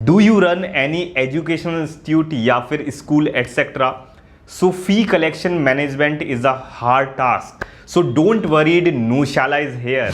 Do you run any educational institute या फिर school et cetera? So fee collection management is a hard task, so don't worried, Nushala is here.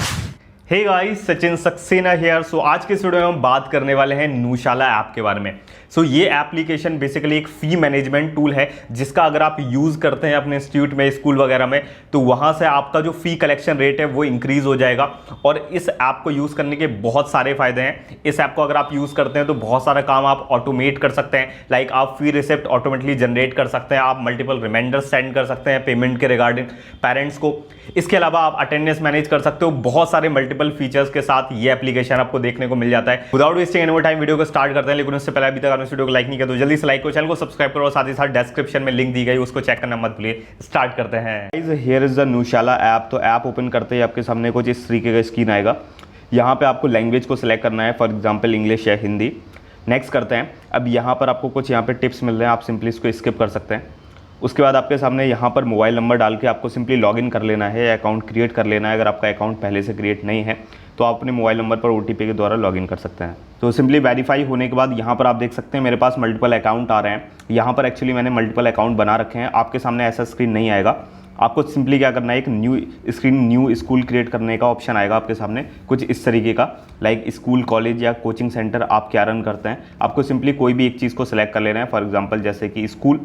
Hey guys, Sachin Saxena here. So आज के video में हम बात करने वाले हैं नूशाला ऐप के बारे में। सो ये एप्लीकेशन बेसिकली एक फ़ी मैनेजमेंट टूल है जिसका अगर आप यूज़ करते हैं अपने इंस्टीट्यूट में, स्कूल वगैरह में, तो वहाँ से आपका जो फ़ी कलेक्शन रेट है वो इंक्रीज़ हो जाएगा। और इस ऐप को यूज़ करने के बहुत सारे फ़ायदे हैं। इस ऐप को अगर आप यूज़ करते हैं तो बहुत सारा काम आप ऑटोमेट कर सकते हैं। लाइक आप फ़ी रिसिप्ट ऑटोमेटिकली जनरेट कर सकते हैं, आप मल्टीपल रिमाइंडर्स सेंड कर सकते हैं पेमेंट के रिगार्डिंग पेरेंट्स को। इसके अलावा आप अटेंडेंस मैनेज कर सकते हो। बहुत सारे मल्टीपल फीचर्स के साथ ये एप्लीकेशन आपको देखने को मिल जाता है। Without wasting any more time video को स्टार्ट करते हैं, लेकिन उससे पहले अभी तक आपने इस वीडियो को लाइक नहीं किया तो जल्दी से लाइक करो, चैनल को सब्सक्राइब करो और साथ ही साथ डिस्क्रिप्शन में लिंक दी गई उसको चेक करना मत भूलिए। स्टार्ट करते हैं। Here is the Nushala app. तो ऐप ओपन करते ही आपके सामने कुछ इस तरीके का स्क्रीन आएगा। यहाँ पे आपको लैंग्वेज को सिलेक्ट करना है, फॉर एग्जाम्पल इंग्लिश या हिंदी। नेक्स्ट करते हैं। अब यहाँ पर आपको कुछ यहाँ पे टिप्स मिल रहे हैं, आप सिंपली इसको स्किप कर सकते हैं। उसके बाद आपके सामने यहाँ पर मोबाइल नंबर डाल के आपको सिंपली लॉगिन कर लेना है या अकाउंट क्रिएट कर लेना है। अगर आपका अकाउंट पहले से क्रिएट नहीं है तो आप अपने मोबाइल नंबर पर OTP के द्वारा लॉगिन कर सकते हैं। तो सिंपली वेरीफाई होने के बाद यहाँ पर आप देख सकते हैं मेरे पास मल्टीपल अकाउंट आ रहे हैं। यहाँ पर एक्चुअली मैंने मल्टीपल अकाउंट बना रखे हैं। आपके सामने ऐसा स्क्रीन नहीं आएगा। आपको सिंपली क्या करना है, एक न्यू स्कूल क्रिएट करने का ऑप्शन आएगा आपके सामने कुछ इस तरीके का। लाइक स्कूल, कॉलेज या कोचिंग सेंटर आप क्या रन करते हैं, आपको सिंपली कोई भी एक चीज़ को सिलेक्ट कर लेना है, फॉर एग्जाम्पल जैसे कि स्कूल।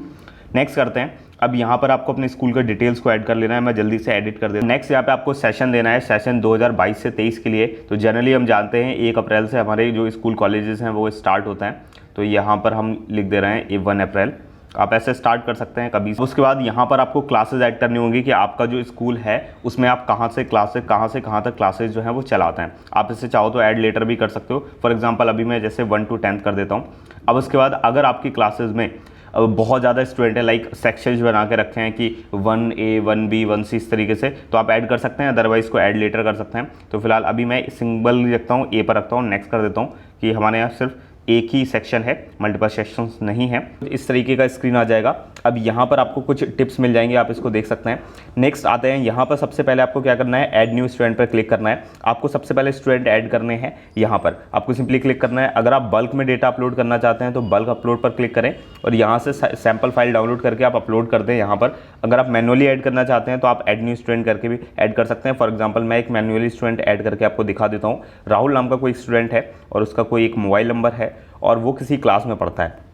नेक्स्ट करते हैं। अब यहाँ पर आपको अपने स्कूल के डिटेल्स को ऐड कर लेना है। मैं जल्दी से एडिट कर देता हूँ। नेक्स्ट यहाँ पे आपको सेशन देना है, सेशन 2022 से 23 के लिए। तो जनरली हम जानते हैं 1 अप्रैल से हमारे जो स्कूल कॉलेजेस हैं वो स्टार्ट होते हैं। तो यहाँ पर हम लिख दे रहे हैं 1 अप्रैल। आप ऐसे स्टार्ट कर सकते हैं कभी। उसके बाद यहाँ पर आपको क्लासेज ऐड करनी होंगी कि आपका जो स्कूल है उसमें आप कहाँ से कहाँ तक क्लासेज जो हैं वो चलाते हैं। आप इससे चाहो तो ऐड लेटर भी कर सकते हो। फॉर एग्जाम्पल अभी मैं जैसे 1 to 10th कर देता हूँ। अब उसके बाद अगर आपकी क्लासेज में अब बहुत ज़्यादा स्टूडेंट है, लाइक सेक्शंस बना के रखे हैं कि 1A 1B 1C इस तरीके से, तो आप ऐड कर सकते हैं, अदरवाइज़ को ऐड लेटर कर सकते हैं। तो फिलहाल अभी मैं सिंगल रखता हूँ, A पर रखता हूँ। नेक्स्ट कर देता हूँ कि हमारे यहाँ सिर्फ एक ही सेक्शन है, मल्टीपल सेक्शंस नहीं है। इस तरीके का स्क्रीन आ जाएगा। अब यहाँ पर आपको कुछ टिप्स मिल जाएंगे, आप इसको देख सकते हैं। नेक्स्ट आते हैं। यहाँ पर सबसे पहले आपको क्या करना है, ऐड न्यू स्टूडेंट पर क्लिक करना है। आपको सबसे पहले स्टूडेंट ऐड करने हैं। यहाँ पर आपको सिंपली क्लिक करना है। अगर आप बल्क में डेटा अपलोड करना चाहते हैं तो बल्क अपलोड पर क्लिक करें और यहाँ से सैम्पल फाइल डाउनलोड करके आप अपलोड कर दें यहाँ पर। अगर आप मैनुअली ऐड करना चाहते हैं तो आप ऐड न्यू स्टूडेंट करके भी ऐड कर सकते हैं। फॉर एग्जाम्पल मैं एक मैनुअली स्टूडेंट ऐड करके आपको दिखा देता हूँ। राहुल नाम का कोई स्टूडेंट है और उसका कोई एक मोबाइल नंबर है और वो किसी क्लास में पढ़ता है।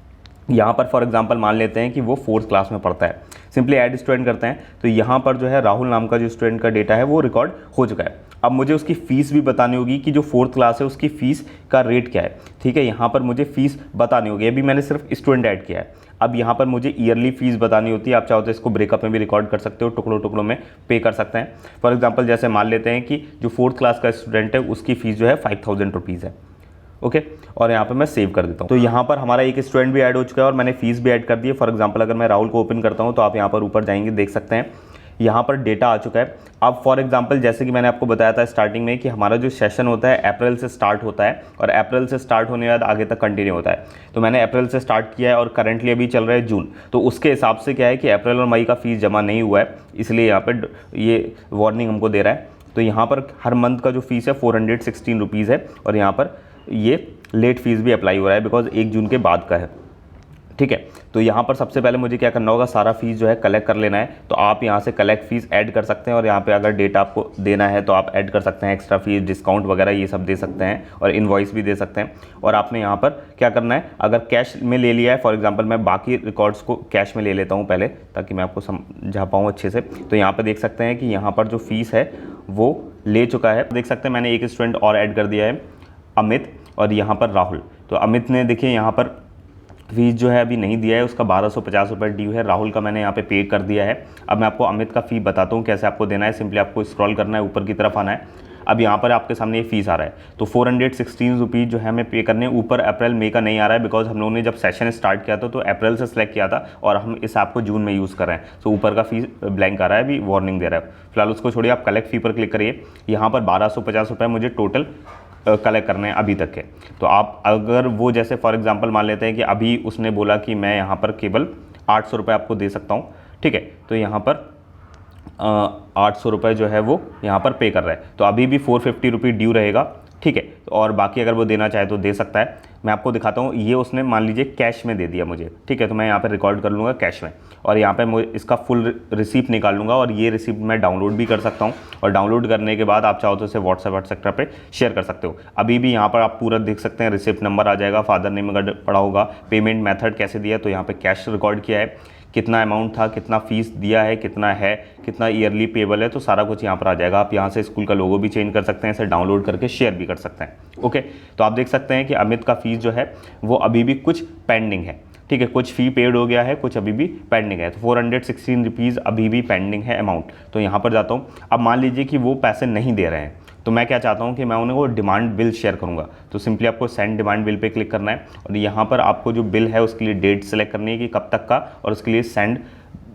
यहाँ पर फॉर एग्जांपल मान लेते हैं कि वो 4th क्लास में पढ़ता है। सिंपली ऐड स्टूडेंट करते हैं तो यहाँ पर जो है राहुल नाम का जो स्टूडेंट का डेटा है वो रिकॉर्ड हो चुका है। अब मुझे उसकी फ़ीस भी बतानी होगी कि जो 4th क्लास है उसकी फ़ीस का रेट क्या है। ठीक है, यहाँ पर मुझे फ़ीस बतानी होगी। अभी मैंने सिर्फ स्टूडेंट ऐड किया है। अब यहाँ पर मुझे ईयरली फ़ीस बतानी होती है। आप चाहो तो इसको ब्रेकअप में भी रिकॉर्ड कर सकते हो, टुकड़ों में पे कर सकते हैं। फॉर एग्जाम्पल जैसे मान लेते हैं कि जो 4th क्लास का स्टूडेंट है उसकी फ़ीस जो है 5000 रुपीज़ है। ओके, और यहाँ पे मैं सेव कर देता हूँ। तो यहाँ पर हमारा एक स्टूडेंट भी ऐड हो चुका है और मैंने फीस भी ऐड कर दी है। फॉर एग्जांपल अगर मैं राहुल को ओपन करता हूँ तो आप यहाँ पर ऊपर जाएंगे, देख सकते हैं यहाँ पर डेटा आ चुका है। अब फॉर एग्जांपल जैसे कि मैंने आपको बताया था स्टार्टिंग में कि हमारा जो सेशन होता है अप्रैल से स्टार्ट होता है और अप्रैल से स्टार्ट होने के बाद आगे तक कंटिन्यू होता है। तो मैंने अप्रैल से स्टार्ट किया है और करंटली अभी चल रहा है जून। तो उसके हिसाब से क्या है कि अप्रैल और मई का फ़ीस जमा नहीं हुआ है, इसलिए यहाँ पर ये वार्निंग हमको दे रहा है। तो यहाँ पर हर मंथ का जो फीस है 416 रुपीज़ है और यहाँ पर ये लेट फीस भी अप्लाई हो रहा है बिकॉज 1 जून के बाद का है। ठीक है, तो यहाँ पर सबसे पहले मुझे क्या करना होगा, सारा फीस जो है कलेक्ट कर लेना है। तो आप यहाँ से कलेक्ट फीस ऐड कर सकते हैं और यहाँ पे अगर डेटा आपको देना है तो आप ऐड कर सकते हैं, एक्स्ट्रा फीस, डिस्काउंट वगैरह ये सब दे सकते हैं और इनवॉइस भी दे सकते हैं। और आपने यहाँ पर क्या करना है, अगर कैश में ले लिया है, फॉर एग्जाम्पल मैं बाकी रिकॉर्ड्स को कैश में ले लेता हूँ पहले ताकि मैं आपको समझा पाऊँ अच्छे से। तो यहाँ पर देख सकते हैं कि यहाँ पर जो फीस है वो ले चुका है। देख सकते हैं मैंने एक स्टूडेंट और ऐड कर दिया है, अमित, और यहाँ पर राहुल। तो अमित ने देखिए यहाँ पर फीस जो है अभी नहीं दिया है, उसका 1250 रुपये ड्यू है। राहुल का मैंने यहाँ पे पे कर दिया है। अब मैं आपको अमित का फ़ी बताता हूँ कैसे आपको देना है। सिंपली आपको स्क्रॉल करना है, ऊपर की तरफ आना है। अब यहाँ पर आपके सामने ये फीस आ रहा है। तो 416 रुपीज़ जो है हमें पे करने। ऊपर अप्रैल मई का नहीं आ रहा है बिकॉज हम लोगों ने जब सेशन स्टार्ट किया था तो अप्रैल से सिलेक्ट किया था और हम इस ऐप को जून में यूज़ कर रहे हैं। तो ऊपर का फीस ब्लैंक आ रहा है, अभी वार्निंग दे रहा है। फिलहाल उसको छोड़िए, आप कलेक्ट फ़ी पर क्लिक करिए। यहाँ पर 1250 रुपये मुझे टोटल कलेक्ट करने हैं अभी तक के। तो आप अगर वो जैसे फॉर एग्जांपल मान लेते हैं कि अभी उसने बोला कि मैं यहाँ पर केवल 800 रुपये आपको दे सकता हूँ। ठीक है, तो यहाँ पर 800 रुपये जो है वो यहाँ पर पे कर रहा है। तो अभी भी 450 रुपये ड्यू रहेगा। ठीक है, और बाकी अगर वो देना चाहे तो दे सकता है। मैं आपको दिखाता हूँ, ये उसने मान लीजिए कैश में दे दिया मुझे, ठीक है, तो मैं यहाँ पे रिकॉर्ड कर लूँगा कैश में, और यहाँ पे मुझे इसका फुल रिसीप्ट निकाल लूँगा, और ये रिसीप्ट मैं डाउनलोड भी कर सकता हूँ, और डाउनलोड करने के बाद आप चाहो तो इसे व्हाट्सएप एक्सेट्रा पे शेयर कर सकते हो। अभी भी यहाँ पर आप पूरा देख सकते हैं, रिसिप्ट नंबर आ जाएगा, फादर नेम अगर पड़ा होगा, पेमेंट मेथड कैसे दिया, तो यहाँ पे कैश रिकॉर्ड किया है, कितना अमाउंट था, कितना फीस दिया है, कितना है, कितना ईयरली पेबल है, तो सारा कुछ यहाँ पर आ जाएगा। आप यहाँ से स्कूल का लोगो भी चेंज कर सकते हैं, इसे डाउनलोड करके शेयर भी कर सकते हैं। ओके, तो आप देख सकते हैं कि अमित का फीस जो है वो अभी भी कुछ पेंडिंग है, ठीक है, कुछ फ़ी पेड हो गया है, कुछ अभी भी पेंडिंग है, तो 416 रुपीज़ अभी भी पेंडिंग है अमाउंट। तो यहाँ पर जाता हूँ, अब मान लीजिए कि वो पैसे नहीं दे रहे हैं, तो मैं क्या चाहता हूँ कि मैं उन्हें वो डिमांड बिल शेयर करूँगा। तो सिंपली आपको send demand bill pay click करना है, और यहाँ पर आपको जो बिल है उसके लिए डेट सेलेक्ट करनी है कि कब तक का, और उसके लिए सेंड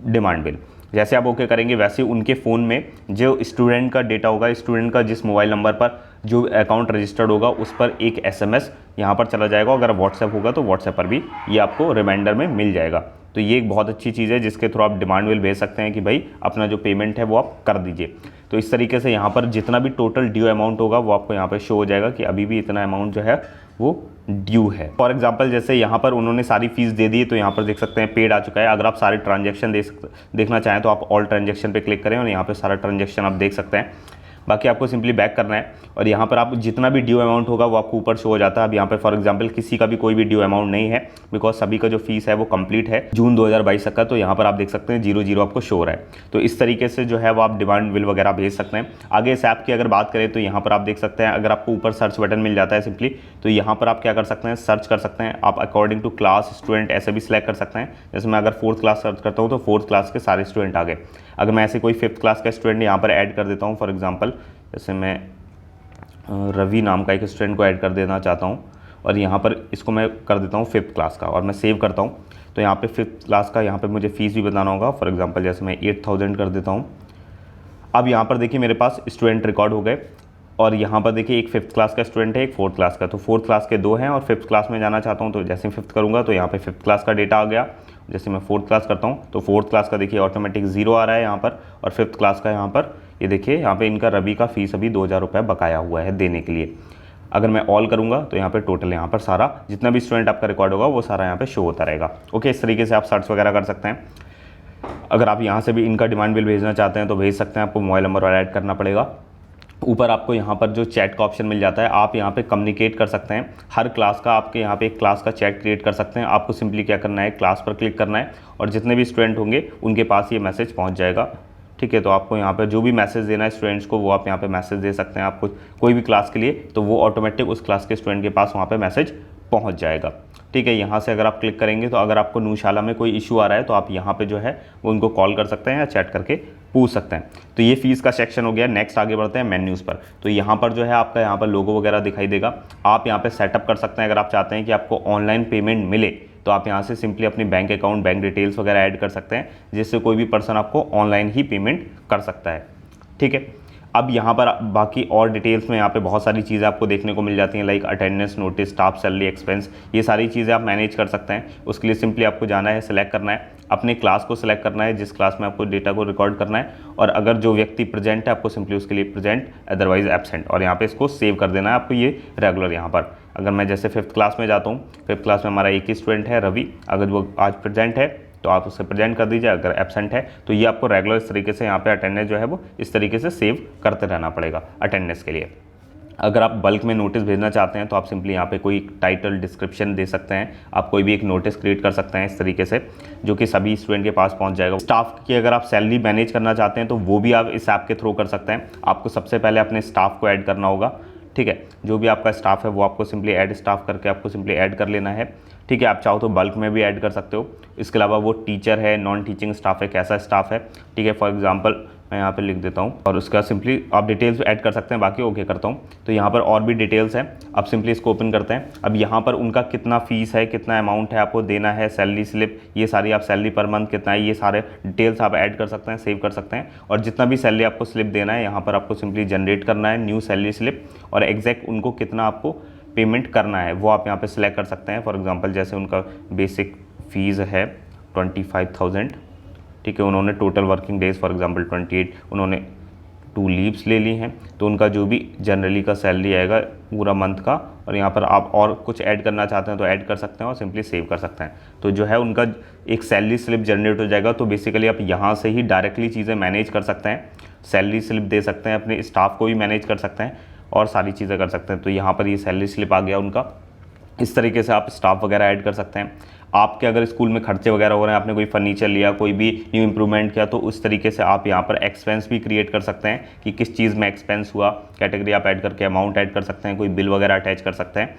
डिमांड बिल। जैसे आप ओके करेंगे वैसे उनके फ़ोन में जो स्टूडेंट का डेटा होगा, स्टूडेंट का जिस मोबाइल नंबर पर जो अकाउंट रजिस्टर्ड होगा उस पर एक एसएमएस यहाँ पर चला जाएगा। अगर व्हाट्सएप होगा तो व्हाट्सएप पर भी ये आपको रिमाइंडर में मिल जाएगा। तो ये एक बहुत अच्छी चीज़ है जिसके थ्रू आप डिमांड बिल भेज सकते हैं कि भाई अपना जो पेमेंट है वो आप कर दीजिए। तो इस तरीके से यहाँ पर जितना भी टोटल ड्यू अमाउंट होगा वो आपको यहाँ पर शो हो जाएगा कि अभी भी इतना अमाउंट जो है वो ड्यू है। फॉर एग्जांपल जैसे यहाँ पर उन्होंने सारी फीस दे दी, तो यहाँ पर देख सकते हैं पेड आ चुका है। अगर आप सारे ट्रांजैक्शन देखना चाहें तो आप ऑल ट्रांजैक्शन पे क्लिक करें और यहाँ पे सारा ट्रांजैक्शन आप देख सकते हैं। बाकी आपको सिंपली बैक करना है और यहाँ पर आप जितना भी ड्यू अमाउंट होगा वो आपको ऊपर शो हो जाता है। अब यहाँ पर फॉर एग्जांपल किसी का भी कोई भी ड्यू अमाउंट नहीं है, बिकॉज सभी का जो फीस है वो कंप्लीट है जून 2022 तक का। तो यहाँ पर आप देख सकते हैं 00 आपको शो हो रहा है। तो इस तरीके से जो है वो आप डिमांड बिल वगैरह भेज सकते हैं। आगे इस ऐप की अगर बात करें तो यहाँ पर आप देख सकते हैं, अगर आपको ऊपर सर्च बटन मिल जाता है सिंपली, तो यहाँ पर आप क्या कर सकते हैं, सर्च कर सकते हैं। आप अकॉर्डिंग टू क्लास स्टूडेंट ऐसे भी सिलेक्ट कर सकते हैं। जैसे मैं अगर 4th क्लास सर्च करता हूँ तो 4th क्लास के सारे स्टूडेंट आ गए। अगर मैं ऐसे कोई 5th क्लास का स्टूडेंट यहाँ पर ऐड कर देता हूँ, फॉर एग्जाम्पल जैसे मैं रवि नाम का एक स्टूडेंट को ऐड कर देना चाहता हूँ और यहाँ पर इसको मैं कर देता हूँ 5th क्लास का और मैं सेव करता हूँ। तो यहाँ पे 5th क्लास का यहाँ पे मुझे फ़ीस भी बताना होगा। फॉर एग्जांपल जैसे मैं 8000 कर देता हूँ। अब यहाँ पर देखिए मेरे पास स्टूडेंट रिकॉर्ड हो गए और यहाँ पर देखिए एक 5th क्लास का स्टूडेंट है, एक 4th क्लास का। तो 4th क्लास के 2 हैं और 5th क्लास में जाना चाहता हूँ तो जैसे 5th करूँगा तो यहाँ पर 5th क्लास का डेटा आ गया। जैसे मैं 4th क्लास करता हूँ तो 4th क्लास का देखिए ऑटोमेटिक 0 आ रहा है यहाँ पर, और 5th क्लास का यहाँ पर ये देखिए यहाँ पे इनका रवि का फ़ीस अभी 2000 रुपये बकाया हुआ है देने के लिए। अगर मैं ऑल करूँगा तो यहाँ पे टोटल यहाँ पर सारा जितना भी स्टूडेंट आपका रिकॉर्ड होगा वो सारा यहाँ पे शो होता रहेगा। ओके, इस तरीके से आप सर्च वगैरह कर सकते हैं। अगर आप यहाँ से भी इनका डिमांड बिल भेजना चाहते हैं तो भेज सकते हैं। आपको मोबाइल नंबर और ऐड करना पड़ेगा। ऊपर आपको यहाँ पर जो चैट का ऑप्शन मिल जाता है, आप यहाँ पे कम्युनिकेट कर सकते हैं। हर क्लास का आपके यहाँ पे एक क्लास का चैट क्रिएट कर सकते हैं। आपको सिंपली क्या करना है, क्लास पर क्लिक करना है और जितने भी स्टूडेंट होंगे उनके पास ये मैसेज पहुँच जाएगा। ठीक है, तो आपको यहाँ पर जो भी मैसेज देना है स्टूडेंट्स को वो आप यहाँ पे मैसेज दे सकते हैं। आपको कोई भी क्लास के लिए तो वो ऑटोमेटिक उस क्लास के स्टूडेंट के पास वहाँ पे मैसेज पहुँच जाएगा। ठीक है, यहाँ से अगर आप क्लिक करेंगे तो अगर आपको नूशाला में कोई इशू आ रहा है तो आप यहाँ पे जो है वो उनको कॉल कर सकते हैं या चैट करके पूछ सकते हैं। तो ये फीस का सेक्शन हो गया। नेक्स्ट आगे बढ़ते हैं मेन्यूज़ पर। तो यहाँ पर जो है आपका यहाँ पर लोगो वगैरह दिखाई देगा। आप यहाँ पे सेटअप कर सकते हैं। अगर आप चाहते हैं कि आपको ऑनलाइन पेमेंट मिले तो आप यहाँ से सिंपली अपनी बैंक अकाउंट, बैंक डिटेल्स वगैरह ऐड कर सकते हैं, जिससे कोई भी पर्सन आपको ऑनलाइन ही पेमेंट कर सकता है। ठीक है, अब यहाँ पर बाकी और डिटेल्स में यहाँ पे बहुत सारी चीज़ें आपको देखने को मिल जाती हैं, like attendance, notice, staff salary, expense. ये सारी चीज़ें आप मैनेज कर सकते हैं। उसके लिए सिंपली आपको जाना है, सेलेक्ट करना है, अपने क्लास को सिलेक्ट करना है जिस क्लास में आपको डेटा को रिकॉर्ड करना है, और अगर जो व्यक्ति प्रेजेंट है आपको सिंपली उसके लिए प्रेजेंट, अदरवाइज एब्सेंट, और यहाँ पे इसको सेव कर देना है आपको ये रेगुलर। यहाँ पर अगर मैं जैसे 5th क्लास में जाता हूँ, 5th क्लास में हमारा एक ही स्टूडेंट है रवि, अगर वो आज प्रेजेंट है तो आप उसे प्रेजेंट कर दीजिए, अगर एब्सेंट है तो ये आपको रेगुलर इस तरीके से यहाँ पे अटेंडेंस जो है वो इस तरीके से सेव करते रहना पड़ेगा अटेंडेंस के लिए। अगर आप बल्क में नोटिस भेजना चाहते हैं तो आप सिंपली यहाँ पे कोई टाइटल, डिस्क्रिप्शन दे सकते हैं। आप कोई भी एक नोटिस क्रिएट कर सकते हैं इस तरीके से, जो कि सभी स्टूडेंट के पास पहुँच जाएगा। स्टाफ की अगर आप सैलरी मैनेज करना चाहते हैं तो वो भी आप इस ऐप के थ्रू कर सकते हैं। आपको सबसे पहले अपने स्टाफ को ऐड करना होगा। ठीक है, जो भी आपका स्टाफ है वो आपको सिंपली ऐड स्टाफ करके आपको सिंपली ऐड कर लेना है। ठीक है, आप चाहो तो बल्क में भी ऐड कर सकते हो। इसके अलावा वो टीचर है, नॉन टीचिंग स्टाफ है, कैसा स्टाफ है। ठीक है, फॉर एग्जांपल मैं यहाँ पे लिख देता हूँ और उसका सिंपली आप डिटेल्स ऐड कर सकते हैं। बाकी ओके करता हूँ। तो यहाँ पर और भी डिटेल्स हैं। अब सिंपली इसको ओपन करते हैं। अब यहाँ पर उनका कितना फ़ीस है, कितना अमाउंट है आपको देना है, सैलरी स्लिप, ये सारी आप सैलरी पर मंथ कितना है, ये सारे डिटेल्स आप ऐड कर सकते हैं, सेव कर सकते हैं। और जितना भी सैलरी आपको स्लिप देना है यहाँ पर आपको सिंपली जनरेट करना है न्यू सैलरी स्लिप, और एग्जैक्ट उनको कितना आपको पेमेंट करना है वो आप यहाँ पे सिलेक्ट कर सकते हैं। फॉर एग्जांपल जैसे उनका बेसिक फ़ीस है 25,000। ठीक है, उन्होंने total working days for example 28, उन्होंने 2 लीव्स ले ली हैं, तो उनका जो भी जनरली का सैलरी आएगा पूरा मंथ का, और यहाँ पर आप और कुछ ऐड करना चाहते हैं तो ऐड कर सकते हैं और सिंपली सेव कर सकते हैं। तो जो है उनका एक सैलरी स्लिप जनरेट हो जाएगा। तो बेसिकली आप यहाँ से ही डायरेक्टली चीज़ें मैनेज कर सकते हैं, सैलरी स्लिप दे सकते हैं, अपने स्टाफ को भी मैनेज कर सकते हैं और सारी चीज़ें कर सकते हैं। तो यहाँ पर ये सैलरी स्लिप आ गया उनका। इस तरीके से आप स्टाफ वगैरह ऐड कर सकते हैं। आपके अगर स्कूल में खर्चे वगैरह हो रहे हैं, आपने कोई फर्नीचर लिया, कोई भी न्यू इंप्रूवमेंट किया, तो उस तरीके से आप यहाँ पर एक्सपेंस भी क्रिएट कर सकते हैं कि किस चीज़ में एक्सपेंस हुआ, कैटेगरी आप ऐड करके अमाउंट ऐड कर सकते हैं, कोई बिल वगैरह अटैच कर सकते हैं।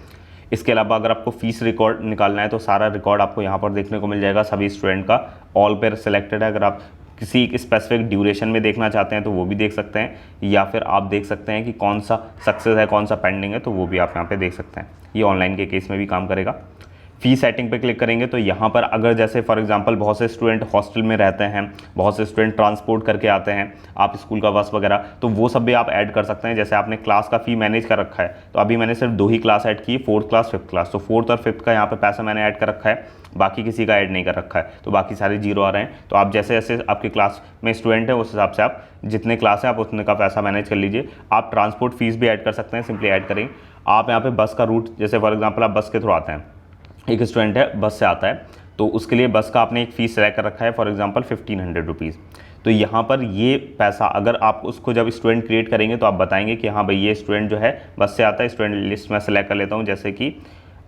इसके अलावा अगर आपको फीस रिकॉर्ड निकालना है तो सारा रिकॉर्ड आपको यहाँ पर देखने को मिल जाएगा सभी स्टूडेंट का, ऑल पे सिलेक्टेड है। अगर आप किसी एक स्पेसिफिक ड्यूरेशन में देखना चाहते हैं तो वो भी देख सकते हैं, या फिर आप देख सकते हैं कि कौन सा सक्सेस है, कौन सा पेंडिंग है, तो वो भी आप यहाँ पे देख सकते हैं। ये ऑनलाइन के केस में भी काम करेगा। फ़ी सेटिंग पे क्लिक करेंगे तो यहाँ पर अगर जैसे फॉर एग्जांपल बहुत से स्टूडेंट हॉस्टल में रहते हैं, बहुत से स्टूडेंट ट्रांसपोर्ट करके आते हैं, आप स्कूल का बस वगैरह, तो वो सब भी आप ऐड कर सकते हैं। जैसे आपने क्लास का फ़ी मैनेज कर रखा है, तो अभी मैंने सिर्फ 2 ही क्लास ऐड की, 4th क्लास 5th क्लास, तो 4th और 5th का यहाँ पर पैसा मैंने ऐड कर रखा है, बाकी किसी का ऐड नहीं कर रखा है, तो बाकी सारे 0 आ रहे हैं। तो आप जैसे जैसे आपके क्लास में स्टूडेंट है उस हिसाब से आप जितने क्लास है आप उतने का पैसा मैनेज कर लीजिए। आप ट्रांसपोर्ट फीस भी ऐड कर सकते हैं, सिंपली ऐड करेंगे। आप यहाँ पे बस का रूट, जैसे फॉर एग्जांपल आप बस के थ्रू आते हैं, एक स्टूडेंट है बस से आता है, तो उसके लिए बस का आपने एक फ़ीस सेलेक्ट कर रखा है, फॉर एग्जांपल 1500 रुपीज़। तो यहाँ पर ये पैसा अगर आप उसको जब स्टूडेंट क्रिएट करेंगे तो आप बताएंगे कि हाँ भाई ये स्टूडेंट जो है बस से आता है, स्टूडेंट लिस्ट में सेलेक्ट कर लेता हूँ, जैसे कि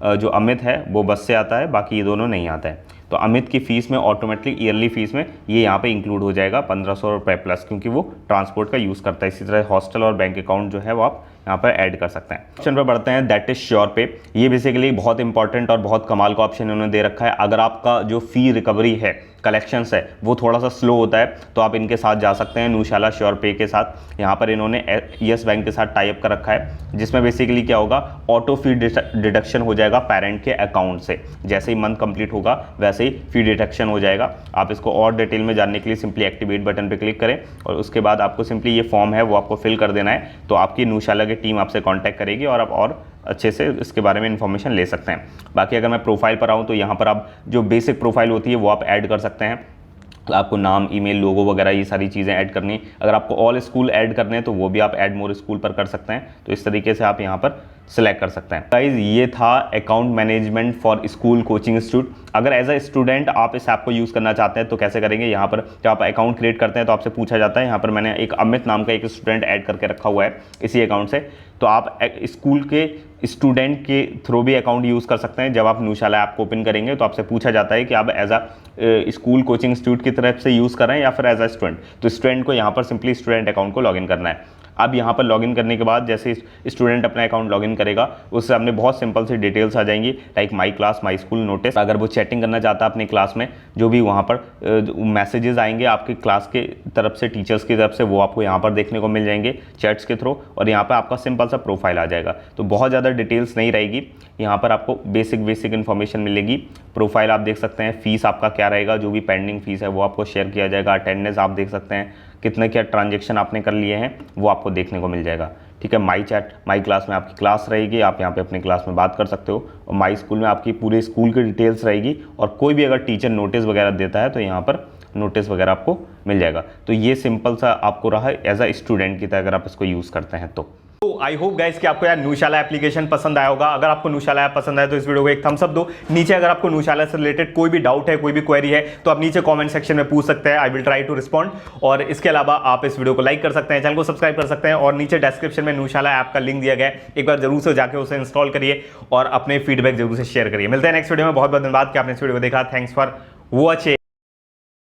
जो अमित है वो बस से आता है, बाकी ये दोनों नहीं आता है। तो अमित की फ़ीस में ऑटोमेटिकली ईयरली फ़ीस में ये यहाँ पे इंक्लूड हो जाएगा 1500 रुपये प्लस, क्योंकि वो ट्रांसपोर्ट का यूज़ करता है। इसी तरह हॉस्टल और बैंक अकाउंट जो है वो आप यहाँ पर ऐड कर सकते हैं। ऑप्शन पर बढ़ते हैं, दैट इज श्योर पे। ये बेसिकली बहुत इंपॉर्टेंट और बहुत कमाल का ऑप्शन उन्होंने दे रखा है। अगर आपका जो फ़ी रिकवरी है, कलेक्शंस है, वो थोड़ा सा स्लो होता है तो आप इनके साथ जा सकते हैं, नूशाला श्योर पे के साथ। यहाँ पर इन्होंने येस बैंक के साथ टाई अप कर रखा है, जिसमें बेसिकली क्या होगा, ऑटो फी डिडक्शन हो जाएगा पेरेंट के अकाउंट से। जैसे ही मंथ कंप्लीट होगा वैसे ही फी डिडक्शन हो जाएगा। आप इसको और डिटेल में जानने के लिए सिंपली एक्टिवेट बटन पर क्लिक करें और उसके बाद आपको सिंपली ये फॉर्म है वो आपको फिल कर देना है। तो आपकी नूशाला की टीम आपसे कांटेक्ट करेगी और आप और अच्छे से इसके बारे में इन्फॉर्मेशन ले सकते हैं। बाकी अगर मैं प्रोफाइल पर आऊँ तो यहाँ पर आप जो बेसिक प्रोफाइल होती है वो आप ऐड कर सकते हैं। आपको नाम, ईमेल, लोगो वगैरह ये सारी चीज़ें ऐड करनी। अगर आपको ऑल स्कूल ऐड करने हैं तो वो भी आप ऐड मोर स्कूल पर कर सकते हैं। तो इस तरीके से आप यहाँ पर सिलेक्ट कर सकते हैं। गाइस ये था account management for school coaching institute. अगर एज अ स्टूडेंट आप इस ऐप को यूज़ करना चाहते हैं तो कैसे करेंगे, यहाँ पर जब आप अकाउंट क्रिएट करते हैं तो आपसे पूछा जाता है, यहाँ पर मैंने एक अमित नाम का एक स्टूडेंट ऐड करके रखा हुआ है इसी अकाउंट से। तो आप स्कूल के स्टूडेंट के थ्रू भी अकाउंट यूज़ कर सकते हैं। जब आप नूशाला ऐप को ओपन करेंगे तो आपसे पूछा जाता है कि आप as a school coaching institute की तरफ से यूज़ कर रहे हैं या फिर एज अ स्टूडेंट। तो स्टूडेंट को यहाँ पर सिंपली स्टूडेंट अकाउंट को लॉगिन करना है। अब यहाँ पर लॉगिन करने के बाद जैसे स्टूडेंट अपना अकाउंट लॉगिन करेगा उससे सामने बहुत सिंपल सी डिटेल्स आ जाएंगी, like my class, my school, notice. अगर वो चैटिंग करना चाहता है अपनी क्लास में, जो भी वहाँ पर मैसेजेस आएंगे आपकी क्लास के तरफ से, टीचर्स की तरफ से, वो आपको यहाँ पर देखने को मिल जाएंगे चैट्स के थ्रू। और यहाँ पर आपका सिंपल सा प्रोफाइल आ जाएगा। तो बहुत ज़्यादा डिटेल्स नहीं रहेगी, यहाँ पर आपको बेसिक इन्फॉर्मेशन मिलेगी। प्रोफाइल आप देख सकते हैं, फीस आपका क्या रहेगा, जो भी पेंडिंग फीस है वो आपको शेयर किया जाएगा। अटेंडेंस आप देख सकते हैं, कितने क्या ट्रांजेक्शन आपने कर लिए हैं वो आपको देखने को मिल जाएगा। ठीक है, माई चैट, माई क्लास में आपकी क्लास रहेगी, आप यहाँ पे अपनी क्लास में बात कर सकते हो। और माई स्कूल में आपकी पूरे स्कूल की डिटेल्स रहेगी। और कोई भी अगर टीचर नोटिस वगैरह देता है तो यहाँ पर नोटिस वगैरह आपको मिल जाएगा। तो ये सिंपल सा आपको रहा एज अ स्टूडेंट की तरह अगर आप इसको यूज़ करते हैं तो। आई होप गाइस कि आपको यार नूशाला एप्लीकेशन पसंद आया होगा। अगर आपको नूशाला ऐप पसंद आया तो इस वीडियो को एक थम्स अप दो। नीचे अगर आपको नूशाला से रिलेटेड कोई भी डाउट है, कोई भी क्वेरी है तो आप नीचे कमेंट सेक्शन में पूछ सकते हैं, I will try to respond. और इसके अलावा आप इस वीडियो को लाइक कर सकते हैं, चैनल को सब्सक्राइब कर सकते हैं और नीचे डिस्क्रिप्शन में नूशाला ऐप का लिंक दिया गया है, एक बार जरूर से जाकर उसे इंस्टॉल करिए और अपने फीडबैक जरूर से शेयर करिए। मिलते हैं नेक्स्ट वीडियो में। बहुत बहुत धन्यवाद कि आपने इस वीडियो को देखा। Thanks for watching.